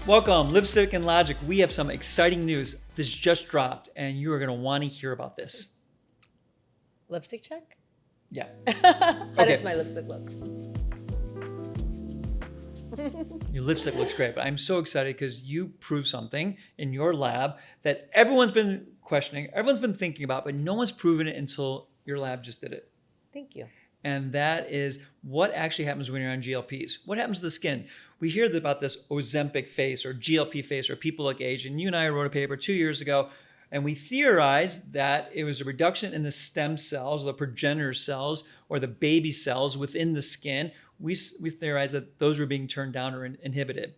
Welcome, Lipstick and Logic. We have some exciting news. This just dropped, and you are going to want to hear about this. Lipstick check? Yeah. That is my lipstick look. Your lipstick looks great, but I'm so excited because you proved something in your lab that everyone's been questioning, everyone's been thinking about, but no one's proven it until your lab just did it. Thank you. And that is what actually happens when you're on GLPs. What happens to the skin? We hear about this Ozempic face or GLP face or people look age. And you and I wrote a paper 2 years ago, and we theorized that it was a reduction in the stem cells, the progenitor cells, or the baby cells within the skin. We theorized that those were being turned down or inhibited.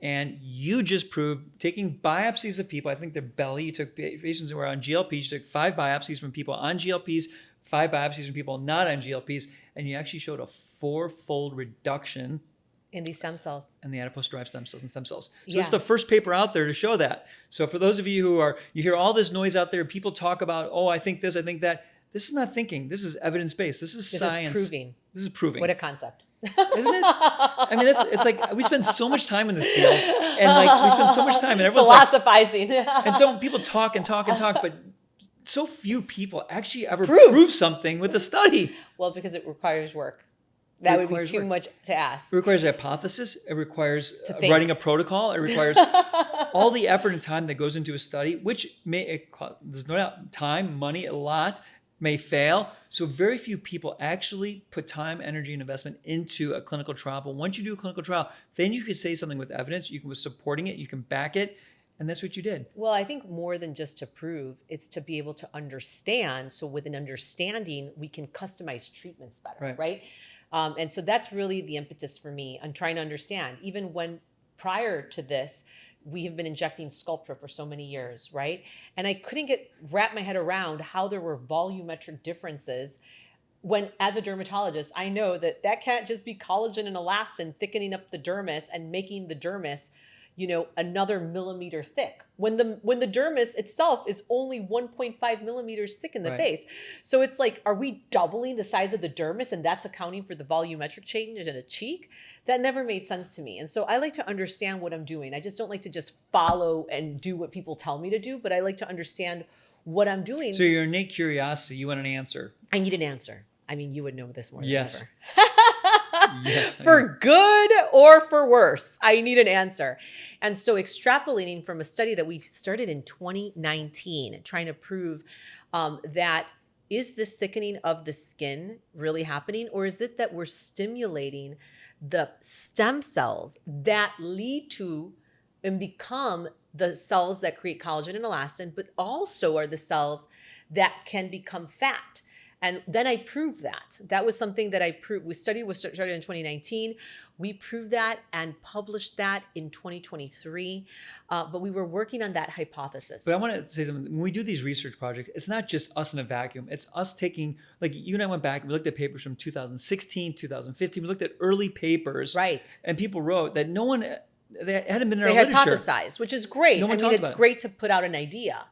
And you just proved, taking biopsies of people, I think their belly, you took patients who were on GLPs, you took 5 biopsies from people on GLPs, 5 biopsies from people not on GLPs, and you actually showed a 4-fold reduction in these stem cells. And the adipose-derived stem cells and stem cells. So Yeah. this is the first paper out there to show that. So for those of you who you hear all this noise out there, people talk about, oh, I think this, I think that. This is not thinking. This is evidence-based. This is science. This is proving. What a concept. Isn't it? I mean, it's like we spend so much time in this field, and like we spend so much time, and everyone's philosophizing. And so people talk and talk and talk, but so few people actually ever prove something with a study. Well, because it requires work. That would be too much to ask. It requires a hypothesis. It requires writing a protocol. It requires all the effort and time that goes into a study, which there's no doubt, time, money, a lot, may fail. So very few people actually put time, energy, and investment into a clinical trial. But once you do a clinical trial, then you can say something with evidence. You can with supporting it. You can back it. And that's what you did. Well, I think more than just to prove, it's to be able to understand. So with an understanding, we can customize treatments better, right? And so that's really the impetus for me. I'm trying to understand, even when prior to this, we have been injecting Sculptra for so many years, right? And I couldn't wrap my head around how there were volumetric differences when, as a dermatologist, I know that can't just be collagen and elastin thickening up the dermis and making the dermis, another millimeter thick when the dermis itself is only 1.5 millimeters thick in the face. So it's like, are we doubling the size of the dermis and that's accounting for the volumetric change in a cheek? That never made sense to me. And so I like to understand what I'm doing. I just don't like to just follow and do what people tell me to do, but I like to understand what I'm doing. So your innate curiosity, you want an answer. I need an answer. I mean, you would know this more than ever. Yes, for good or for worse, I need an answer. And so extrapolating from a study that we started in 2019, trying to prove that is this thickening of the skin really happening, or is it that we're stimulating the stem cells that lead to and become the cells that create collagen and elastin, but also are the cells that can become fat. And then I proved that. That was something that I proved. The study was started in 2019. We proved that and published that in 2023. But we were working on that hypothesis. But I want to say something. When we do these research projects, it's not just us in a vacuum. It's us taking, like you and I went back and we looked at papers from 2016, 2015. We looked at early papers. Right. And people wrote that they hadn't been in our literature. They hypothesized, which is great. I mean, it's great to put out an idea.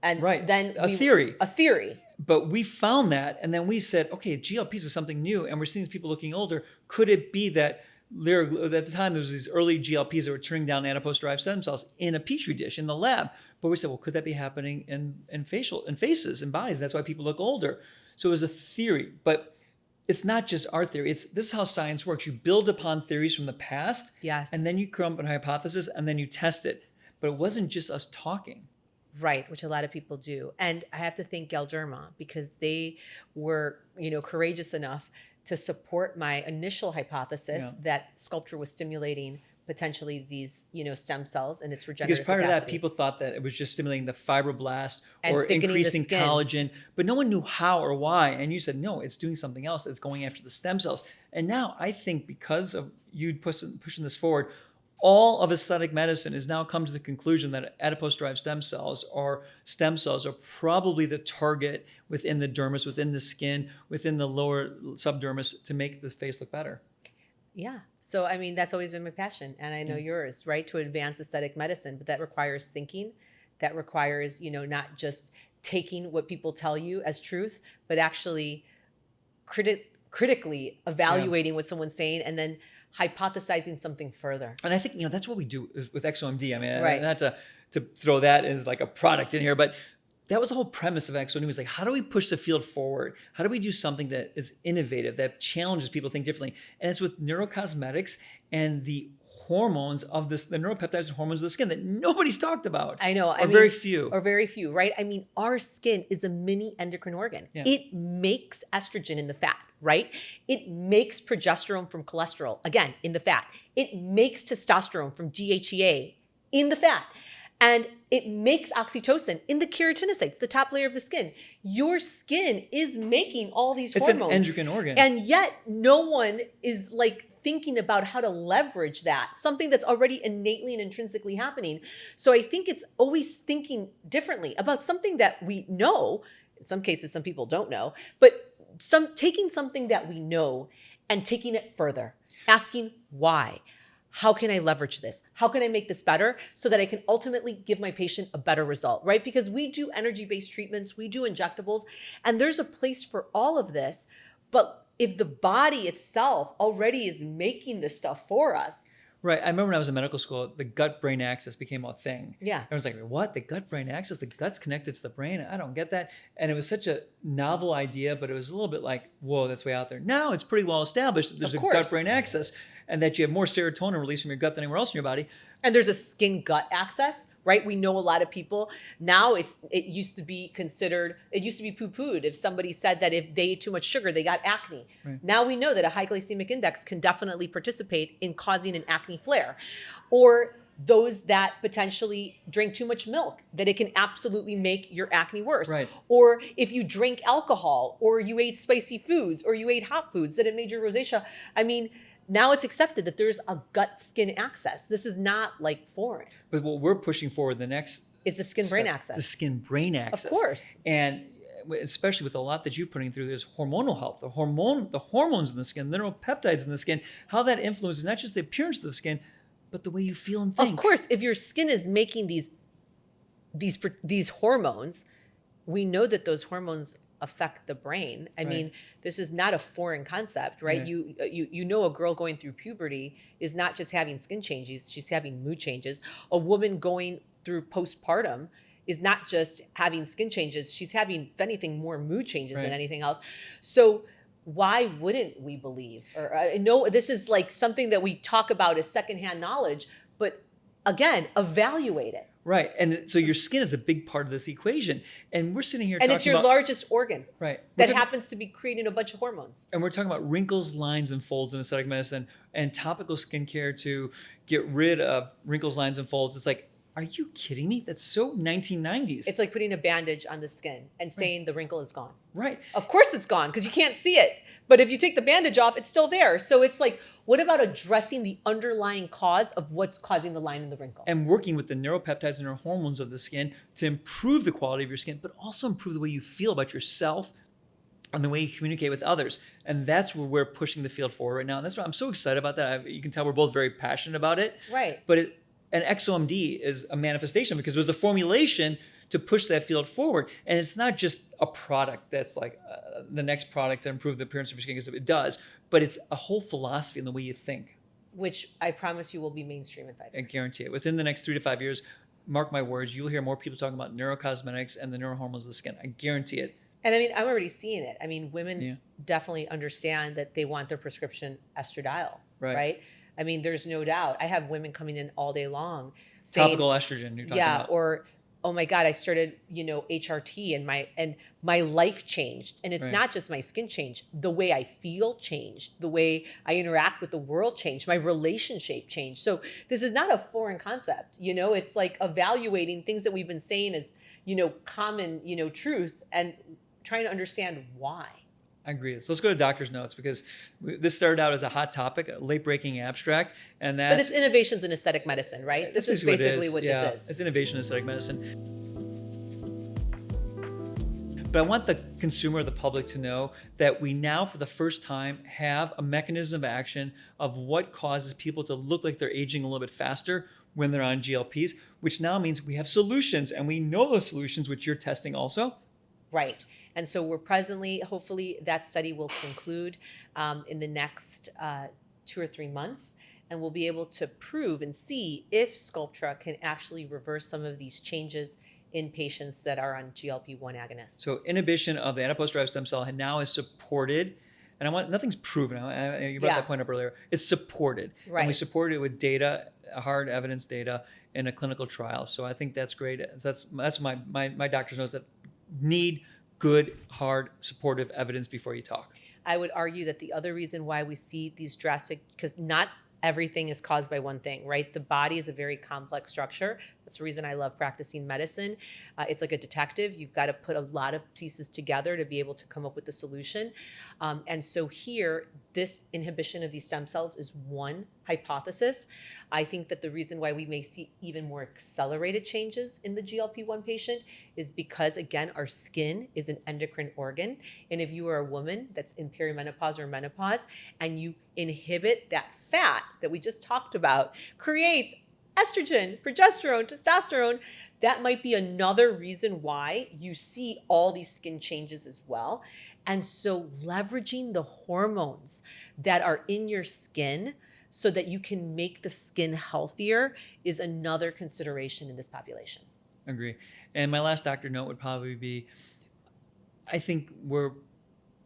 And then a theory. But we found that, and then we said, okay, GLPs is something new, and we're seeing these people looking older. Could it be that at the time there was these early GLPs that were turning down adipose-derived stem cells in a petri dish in the lab? But we said, well, could that be happening in faces and bodies? That's why people look older. So it was a theory, but it's not just our theory. This is how science works. You build upon theories from the past, and then you come up with a hypothesis, and then you test it. But it wasn't just us talking. Right, which a lot of people do. And I have to thank Galderma because they were, courageous enough to support my initial hypothesis that Sculptra was stimulating potentially these, stem cells and its regenerative Because prior capacity. to that, people thought that it was just stimulating the fibroblast or increasing collagen, but no one knew how or why. And you said, no, it's doing something else. It's going after the stem cells. And now I think because of you pushing this forward, all of aesthetic medicine has now come to the conclusion that adipose-derived stem cells are probably the target within the dermis, within the skin, within the lower subdermis to make the face look better. Yeah. So, I mean, that's always been my passion. And I know yours, right? To advance aesthetic medicine. But that requires thinking. That requires, not just taking what people tell you as truth, but actually critically evaluating what someone's saying and then hypothesizing something further. And I think, that's what we do with ExoMD. I mean, Right. not to throw that as like a product in here, but that was the whole premise of ExoMD, was like, how do we push the field forward? How do we do something that is innovative, that challenges people to think differently? And it's with neurocosmetics and the hormones of the neuropeptides and hormones of the skin that nobody's talked about. I know. Very few. Or very few, right? I mean, our skin is a mini endocrine organ. Yeah. It makes estrogen in the fat, right? It makes progesterone from cholesterol, again, in the fat. It makes testosterone from DHEA in the fat. And it makes oxytocin in the keratinocytes, the top layer of the skin. Your skin is making all these hormones. It's an endocrine organ. And yet no one is like thinking about how to leverage that, something that's already innately and intrinsically happening. So I think it's always thinking differently about something that we know. In some cases, some people don't know, but taking something that we know and taking it further, asking why. How can I leverage this? How can I make this better so that I can ultimately give my patient a better result, right? Because we do energy-based treatments, we do injectables, and there's a place for all of this. But if the body itself already is making this stuff for us. Right. I remember when I was in medical school, the gut-brain axis became a thing. Yeah. I was like, what? The gut-brain axis? The gut's connected to the brain? I don't get that. And it was such a novel idea, but it was a little bit like, whoa, that's way out there. Now it's pretty well established that there's a gut-brain axis and that you have more serotonin released from your gut than anywhere else in your body. And there's a skin-gut axis, right? We know a lot of people. Now it used to be poo-pooed if somebody said that if they ate too much sugar, they got acne. Right. Now we know that a high glycemic index can definitely participate in causing an acne flare. Or those that potentially drink too much milk, that it can absolutely make your acne worse. Right. Or if you drink alcohol, or you ate spicy foods, or you ate hot foods, that it made your rosacea. I mean, now it's accepted that there's a gut-skin axis. This is not like foreign. But what we're pushing forward the next is the skin-brain axis. The skin-brain axis. Of course. And especially with a lot that you're putting through, there's hormonal health, the hormones in the skin, the neuropeptides in the skin, how that influences not just the appearance of the skin, but the way you feel and think. Of course, if your skin is making these hormones, we know that those hormones affect the brain. I mean, this is not a foreign concept, right? Yeah. You know, a girl going through puberty is not just having skin changes, she's having mood changes. A woman going through postpartum is not just having skin changes, she's having, if anything, more mood changes than anything else. So why wouldn't we believe? Or I know this is like something that we talk about as secondhand knowledge, but again, evaluate it. Right. And so your skin is a big part of this equation. And we're sitting here and talking it's your largest organ. Right. That happens to be creating a bunch of hormones. And we're talking about wrinkles, lines, and folds in aesthetic medicine and topical skincare to get rid of wrinkles, lines, and folds. It's like, are you kidding me? That's so 1990s. It's like putting a bandage on the skin and saying the wrinkle is gone. Right. Of course it's gone because you can't see it. But if you take the bandage off, it's still there. So it's like, what about addressing the underlying cause of what's causing the line and the wrinkle? And working with the neuropeptides and neurohormones of the skin to improve the quality of your skin, but also improve the way you feel about yourself and the way you communicate with others. And that's where we're pushing the field forward right now. And that's why I'm so excited about that. You can tell we're both very passionate about it. Right. But an ExoMD is a manifestation because it was a formulation to push that field forward. And it's not just a product that's like the next product to improve the appearance of your skin, because it does, but it's a whole philosophy in the way you think. Which I promise you will be mainstream in 5 years. I guarantee it. Within the next 3 to 5 years, mark my words, you'll hear more people talking about neurocosmetics and the neurohormones of the skin. I guarantee it. And I mean, I'm already seeing it. I mean, women definitely understand that they want their prescription estradiol, right? I mean, there's no doubt. I have women coming in all day long saying, topical estrogen you're talking about. Or, oh my God, I started, HRT and my life changed. And it's not just my skin changed. The way I feel changed. The way I interact with the world changed. My relationship changed. So this is not a foreign concept. It's like evaluating things that we've been saying as, common, truth and trying to understand why. I agree. So let's go to doctor's notes, because this started out as a hot topic, a late-breaking abstract, and that's... But it's innovations in aesthetic medicine, right? This is basically what this is. It's innovation in aesthetic medicine. But I want the consumer, the public, to know that we now, for the first time, have a mechanism of action of what causes people to look like they're aging a little bit faster when they're on GLPs, which now means we have solutions, and we know those solutions, which you're testing also. Right. And so we're presently, hopefully that study will conclude in the next 2 or 3 months. And we'll be able to prove and see if Sculptra can actually reverse some of these changes in patients that are on GLP-1 agonists. So inhibition of the adipose-derived stem cell now is supported, and nothing's proven. You brought that point up earlier. It's supported, Right. and we supported it with data, hard evidence data in a clinical trial. So I think that's great. That's my doctor's notes that need good, hard, supportive evidence before you talk. I would argue that the other reason why we see these drastic, because not everything is caused by one thing, right? The body is a very complex structure. That's the reason I love practicing medicine. It's like a detective. You've got to put a lot of pieces together to be able to come up with the solution. And so here, this inhibition of these stem cells is one hypothesis. I think that the reason why we may see even more accelerated changes in the GLP-1 patient is because, again, our skin is an endocrine organ. And if you are a woman that's in perimenopause or menopause and you inhibit that fat that we just talked about, creates estrogen, progesterone, testosterone, that might be another reason why you see all these skin changes as well. And so leveraging the hormones that are in your skin so that you can make the skin healthier is another consideration in this population. Agree. And my last doctor note would probably be, I think we're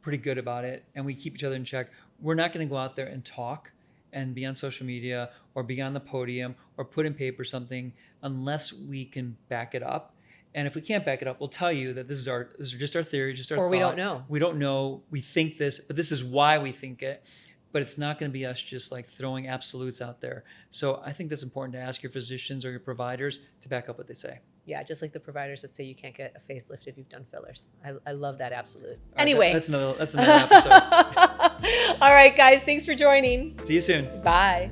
pretty good about it and we keep each other in check. We're not going to go out there and talk and be on social media or be on the podium or put in paper something unless we can back it up. And if we can't back it up, we'll tell you that this is just our theory, just our thought. Or we don't know. We don't know. We think this, but this is why we think it. But it's not going to be us just like throwing absolutes out there. So I think that's important to ask your physicians or your providers to back up what they say. Yeah, just like the providers that say you can't get a facelift if you've done fillers. I love that absolute. All right, anyway. That's another episode. All right, guys. Thanks for joining. See you soon. Bye.